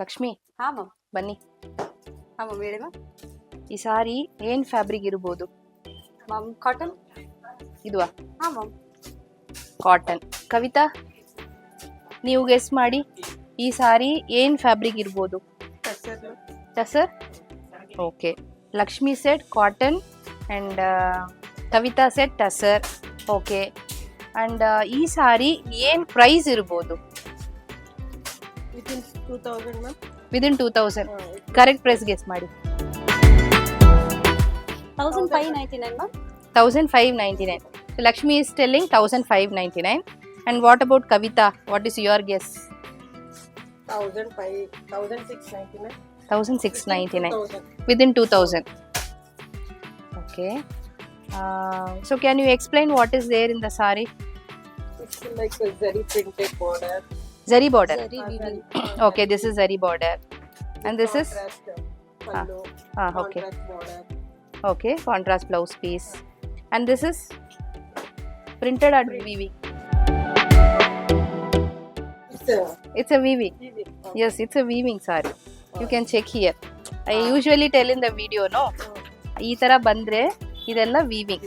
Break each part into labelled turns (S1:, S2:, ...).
S1: ಲಕ್ಷ್ಮಿ
S2: ಹಾಂ ಮ್ಯಾಮ್.
S1: ಬನ್ನಿ.
S2: ಹಾಂ ಮ್ಯಾಮ್, ಹೇಳಿ ಮ್ಯಾಮ್.
S1: ಈ ಸಾರಿ ಏನ್ ಫ್ಯಾಬ್ರಿಕ್ ಇರ್ಬೋದು?
S2: Ma'am cotton.
S1: ಇದುವಾ?
S2: ಹಾಂ ಮ್ಯಾಮ್.
S1: ಕಾಟನ್. ಕವಿತಾ, ನೀವು ಗೆಸ್ ಮಾಡಿ ಈ ಸಾರಿ ಏನ್ ಫ್ಯಾಬ್ರಿಕ್ ಇರ್ಬೋದು? Tussar. Okay. Lakshmi set cotton and Kavita set tussar. Okay. And ಈ ಸಾರಿ ಏನ್ ಪ್ರೈಸ್ ಇರ್ಬೋದು?
S2: Within 2000 ma'am.
S1: Within 2000. Correct price guess ಮಾಡಿ.
S2: 1599 ma'am.
S1: 1599. So Lakshmi is telling 1599. And what about Kavita? What is your guess?
S2: 1699.
S1: 1699. Within 2000. Okay. So can you explain what is there in the sari?
S2: It's like a zari printed border.
S1: Zari border.
S2: Zari weaving.
S1: Okay, this is zari border. And this is?
S2: Pallu.
S1: Okay.
S2: Contrast border.
S1: Okay, contrast blouse piece. And this is printed or weaving? It's a weaving. Yes, it's a weaving sari. You can check here. I usually tell in the video, no? ಈ ತರ ಬಂದ್ರೆ ಇದೆಲ್ಲ weaving.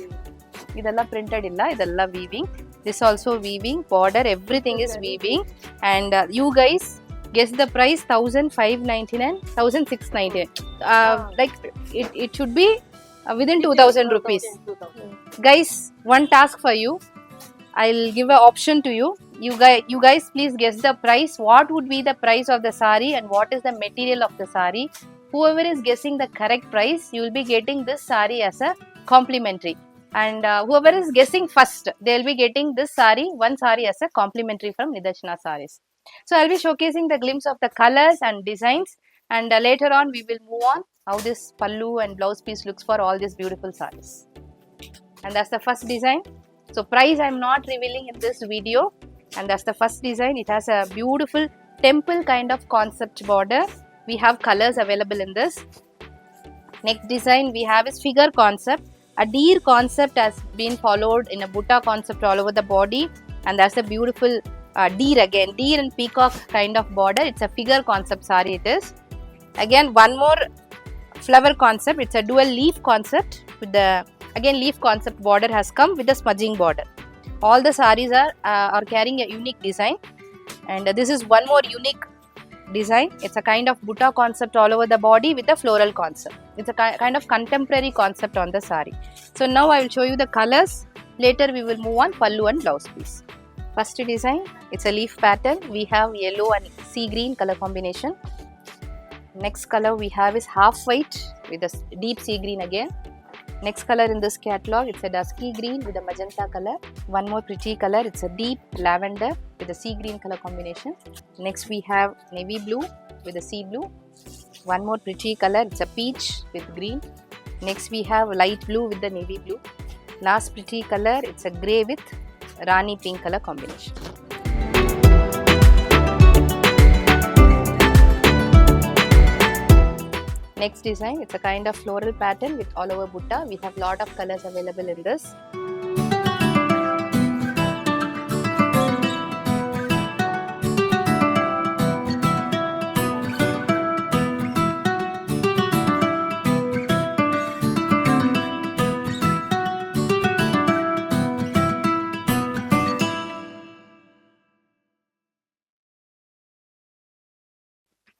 S1: ಇದೆಲ್ಲ printed ಇಲ್ಲ, ಇದೆಲ್ಲ weaving. This also weaving, border, everything is weaving. And you guys guess the price 1599, 1699. Like it should be within 2000 rupees. Guys, one task for you. I'll give an option to you. You guys please guess the price. What would be the price of the sari and what is the material of the sari? Whoever is guessing the correct price, you will be getting this sari as a complimentary. And whoever is guessing first, they will be getting this sari, one sari as a complimentary from Nidharshana Sarees. So I'll be showcasing the glimpse of the colors and designs, and later on we will move on how this pallu and blouse piece looks for all these beautiful sarees. And that's the first design. So price I'm not revealing in this video, and that's the first design. It has a beautiful temple kind of concept border. We have colors available in this. Next design we have is figure concept. A deer concept has been followed in a butta concept all over the body, and that's a beautiful deer again. Deer and peacock kind of border. It's a figure concept sari it is. Again one more flower concept. It's a dual leaf concept with the again leaf concept border has come with the smudging border. All the saris are carrying a unique design, and this is one more unique design. It's a kind of butta concept all over the body with the floral concept. It's a kind of contemporary concept on the sari. So now I will show you the colors. Later we will move on pallu and blouse piece. First design, it's a leaf pattern. We have yellow and sea green color combination. Next color we have is half white with a deep sea green again. Next color in this catalog, it's a dusky green with a magenta color. One more pretty color, it's a deep lavender with a sea green color combination. Next we have navy blue with a sea blue. One more pretty color, it's a peach with green. Next we have light blue with the navy blue. Last pretty color, it's a grey with rani pink color combination. Next design, it's a kind of floral pattern with all over butta. We have lot of colors available in this.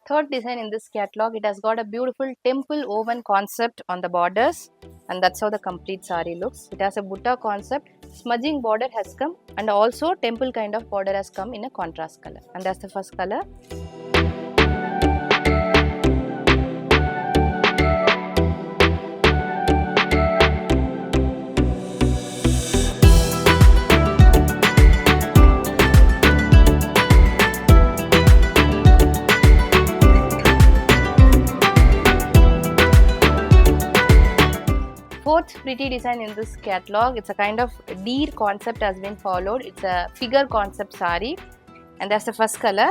S1: Third design in this catalog, it has got a beautiful temple woven concept on the borders, and that's how the complete sari looks. It has a butta concept, smudging border has come, and also temple kind of border has come in a contrast color, and that's the first color. Fourth pretty design in this catalog, it's a kind of deer concept has been followed. It's a figure concept sari, and that's the first color.